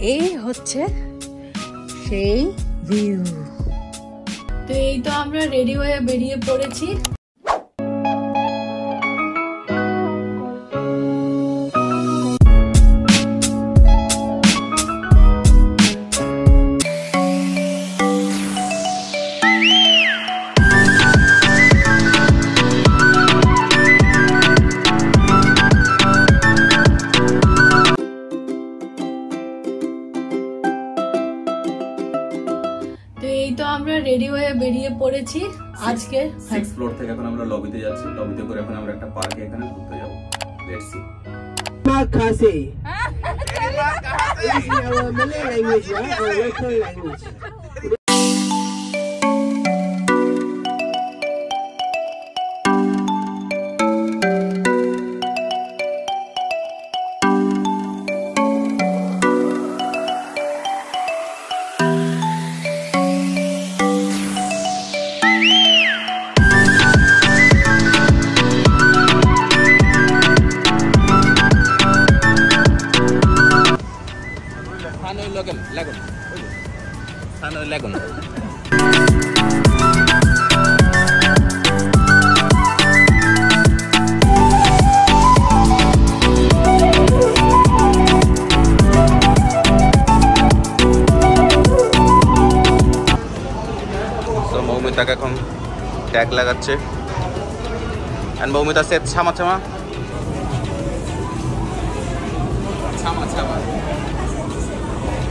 এই হচ্ছে সেই ভিউ। তো এই তো আমরা রেডি হয়ে বেরিয়ে পড়েছি। আমরা রেডি হয়ে বেরিয়ে পড়েছি আজকে 6th ফ্লোর থেকে। এখন আমরা লবিতে যাচ্ছি, লবিতে করে এখন আমরা একটা পার্কে এখানে ঘুরতে যাব। Let's see. माँ कहाँ से? This is our Malay language, our local language. Lagoon. মৌমিতাকে এখন ট্যাগ লাগাচ্ছে। এন্ড মৌমিতা সে ছামা ছামা ছামা ছামা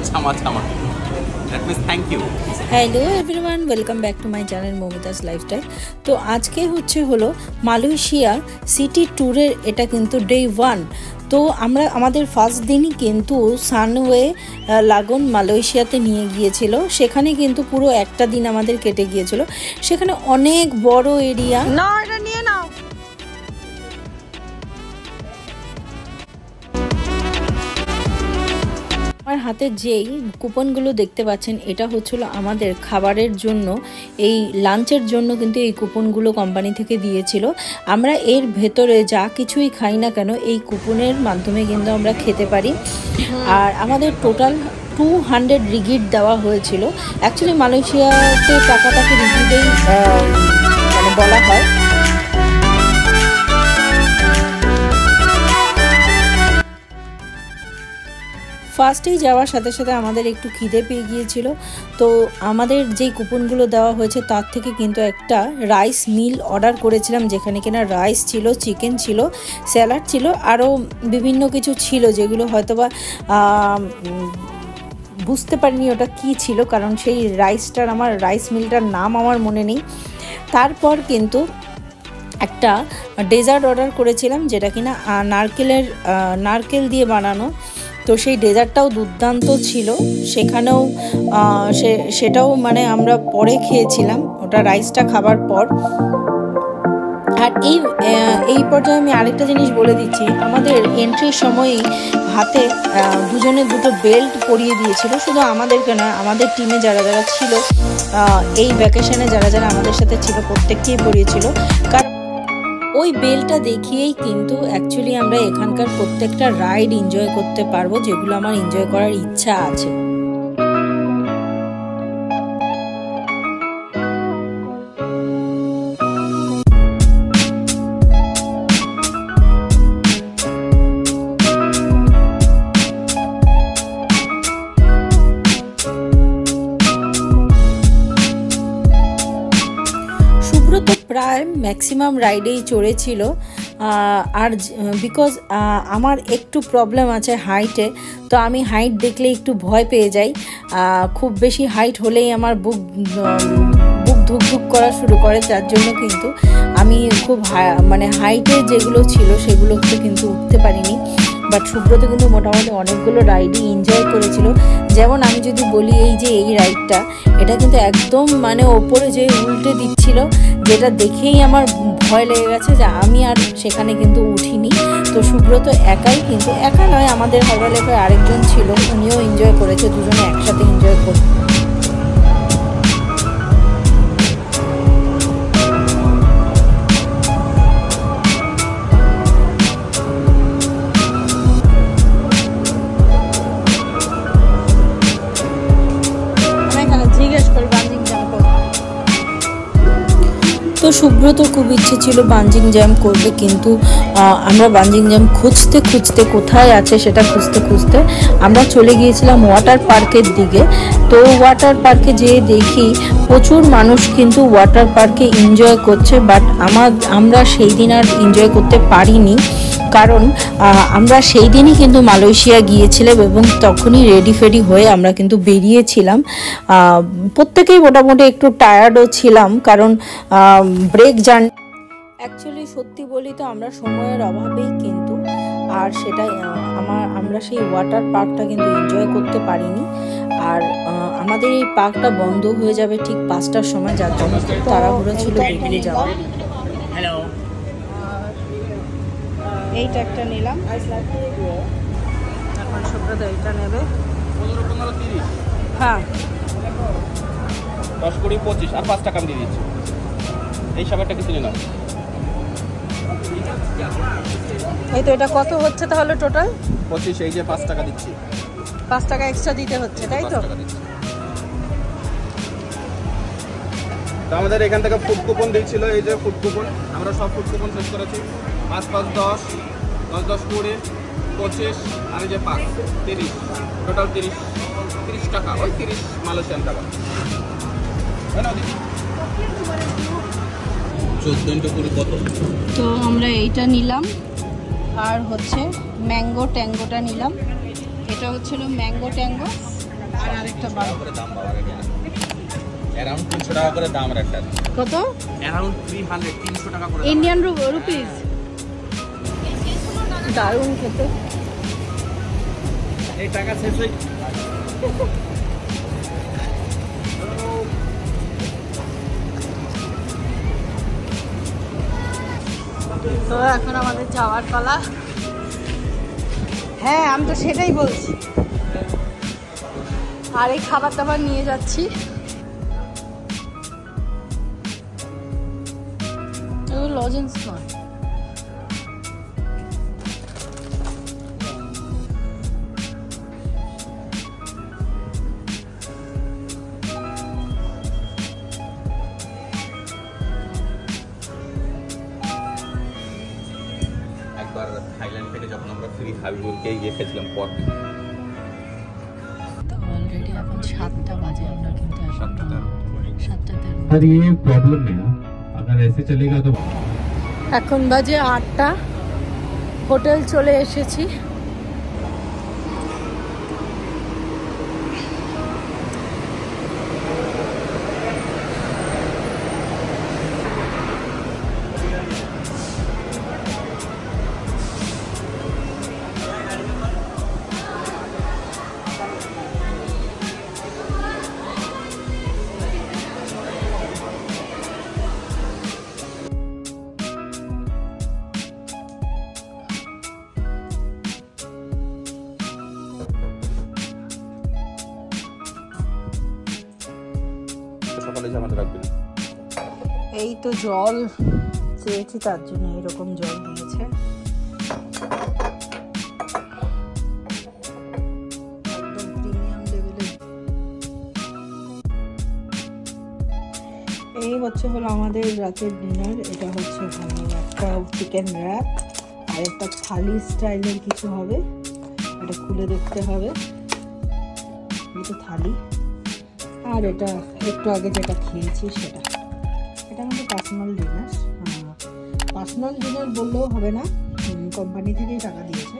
ছামা ছামা। That means thank you. Hello everyone, welcome back to my channel Moumita's lifestyle. তো আজকে হলো মালয়েশিয়া সিটি ট্যুরের এটা কিন্তু ডে 1। তো আমরা আমাদের ফার্স্ট দিনই কিন্তু সানওয়ে লাগুন মালয়েশিয়াতে নিয়ে গিয়েছিল। সেখানে কিন্তু পুরো একটা দিন আমাদের কেটে গিয়েছিল। সেখানে অনেক বড় এরিয়া। না এটা নিয়ে নাও। আমার হাতে যেই কুপনগুলো দেখতে পাচ্ছেন এটা হচ্ছিল আমাদের খাবারের জন্য, এই লাঞ্চের জন্য কিন্তু এই কুপনগুলো কোম্পানি থেকে দিয়েছিল। আমরা এর ভেতরে যা কিছুই খাই না কেন এই কুপনের মাধ্যমে কিন্তু আমরা খেতে পারি। আর আমাদের টোটাল 200 রিগিট দেওয়া হয়েছিল। অ্যাকচুয়ালি মালয়েশিয়াতে টাকাটাকে রিগিটেই মানে বলা হয়। ফার্স্টেই যাওয়ার সাথে সাথে আমাদের একটু খিদে পেয়ে গিয়েছিল। তো আমাদের যেই কুপনগুলো দেওয়া হয়েছে তার থেকে কিন্তু একটা রাইস মিল অর্ডার করেছিলাম, যেখানে কিনা রাইস ছিল, চিকেন ছিল, স্যালাড ছিল, আরও বিভিন্ন কিছু ছিল যেগুলো হয়তোবা বুঝতে পারিনি ওটা কি ছিল, কারণ সেই রাইস মিলটার নাম আমার মনে নেই। তারপর কিন্তু একটা ডেজার্ট অর্ডার করেছিলাম যেটা কিনা নারকেল দিয়ে বানানো। তো সেই ডেজার্টটাও দুর্দান্ত ছিল। সেটাও মানে আমরা পরে খেয়েছিলাম, ওটা রাইসটা খাবার পর। আর এই পর্যায়ে আমি আরেকটা জিনিস বলে দিচ্ছি, আমাদের এন্ট্রির সময়ই হাতে দুজনে দুটো বেল্ট পরিয়ে দিয়েছিল। শুধু আমাদেরকে না, আমাদের টিমে যারা যারা ছিল, এই ভ্যাকেশনে যারা যারা আমাদের সাথে ছিল প্রত্যেককেই পরিয়েছিল। কারণ ওই বেলটা দেখিয়েই কিন্তু অ্যাকচুয়ালি আমরা এখানকার প্রত্যেকটা রাইড এনজয় করতে পারবো, যেগুলো আমার এনজয় করার ইচ্ছা আছে। প্রায় ম্যাক্সিমাম রাইডেই চড়েছিল। আর বিকজ আমার একটু প্রবলেম আছে হাইটে, তো আমি হাইট দেখলে একটু ভয় পেয়ে যাই। খুব বেশি হাইট হলেই আমার বুক ধুকধুক করা শুরু করে, যার জন্য কিন্তু আমি খুব মানে হাইটে যেগুলো ছিল সেগুলোতে কিন্তু উঠতে পারিনি। বাট সুব্রত কিন্তু মোটামুটি অনেকগুলো রাইডই এনজয় করেছিল। যেমন আমি যদি বলি এই রাইডটা, এটা কিন্তু একদম মানে ওপরে যে উল্টে দিচ্ছিল, যেটা দেখেই আমার ভয় লেগে গেছে যে আমি আর সেখানে কিন্তু উঠিনি। তো সুব্রত একা নয়, আমাদের হরবালেখে আরেকজন ছিল, উনিও এনজয় করেছে, দুজনে একসাথে এনজয় করতে। সুব্রত খুব ইচ্ছে ছিল বাঞ্জিং জাম্প করবে, কিন্তু আমরা বাঞ্জিং জাম্প খুঁজতে খুঁজতে কোথায় আছে সেটা খুঁজতে খুঁজতে আমরা চলে গিয়েছিলাম ওয়াটার পার্কের দিকে। তো ওয়াটার পার্কে যেয়ে দেখি প্রচুর মানুষ কিন্তু ওয়াটার পার্কে এনজয় করছে, বাট আমরা সেই দিন আর এনজয় করতে পারিনি, কারণ আমরা সেই দিনই কিন্তু মালয়েশিয়া গিয়েছিলাম এবং তখনই রেডি ফেডি হয়ে আমরা কিন্তু বেরিয়েছিলাম। প্রত্যেকেই মোটামুটি একটু টায়ার্ডও ছিলাম, কারণ ব্রেক জার্নি অ্যাকচুয়ালি সত্যি বলি তো আমরা সময়ের অভাবেই কিন্তু আর সেটাই আমরা সেই ওয়াটার পার্কটা কিন্তু এনজয় করতে পারিনি। আর আমাদের এই পার্কটা বন্ধ হয়ে যাবে ঠিক 5টার সময়, যার জন্য খুব তাড়াহুড়ো ছিল বেরিয়ে যাওয়া। হ্যালো, এইটা একটা নিলাম, এখন সুব্রত এইটা নেবে। 15, 15, 30, হ্যাঁ 10, 20, 25 আর 5 টাকা আমি দিয়ে দিচ্ছি। এই সবারটা কিছু নিলাম। এই তো এটা কত হচ্ছে তাহলে টোটাল? 25, এই যে 5 টাকা দিচ্ছি। 5 টাকা এক্সট্রা দিতে হচ্ছে, তাই তো? 5 টাকা দিচ্ছি। তো আমাদের এখান থেকে ফুড কুপন দিয়েছিল, এই যে ফুড কুপন, আমরা সব ফুড কুপন শেষ করেছি। 5, 5, 10, 10, 10, 20, 25 আর এই যে 5, 30, টোটাল 30 টাকা, ওই 30 মালয়েশিয়ান টাকা। তাই না দিদি? 14 করে কত? তো আমরা এইটা নিলাম, আর হচ্ছে ম্যাঙ্গো ট্যাঙ্গোটা নিলাম। এটা হচ্ছিল ম্যাঙ্গো ট্যাঙ্গো, আর আরেকটা করে দাম বাবা গেল অ্যারাউন্ড 300 টাকা করে দাম রাখা। কত? অ্যারাউন্ড 300 টাকা করে ইন্ডিয়ান রুপিস। দারুণ খেতে। এই টাকা শেষ হয়ে তো এখন আমাদের যাওয়ার পালা। হ্যাঁ আমি তো সেটাই বলছি। আর এই খাবার দাবার নিয়ে যাচ্ছি। লজেন্স নয়, একবার থাইল্যান্ড থেকে যখন আমরা ফ্রি হাবিবুরকে গিয়ে খেয়েছিলাম পট। তো অলরেডি এখন 7টা বাজে, আমরা কিন্তু 7টা। सर ये प्रॉब्लम है ना, अगर ऐसे चलेगा तो। এখন বাজে 8টা, হোটেল চলে এসেছি। সকালে জামাতে রাখবেন। এই তো জল চেয়েছি, তার জন্য এরকম জল দিয়েছে। একদম প্রিমিয়াম লেভেলের। এই হচ্ছে হলো আমাদের রাতের ডিনার। এটা হচ্ছে একটা চিকেন র্যাপ আর একটা থালি স্টাইলের কিছু হবে, এটা খুলে দেখতে হবে। এই তো থালি, আর এটা একটু আগে যেটা খেয়েছি সেটা। এটা আমাদের পার্সোনাল ডিনার। পার্সোনাল ডিনার বললেও হবে না, কোম্পানি থেকেই টাকা দিয়েছে।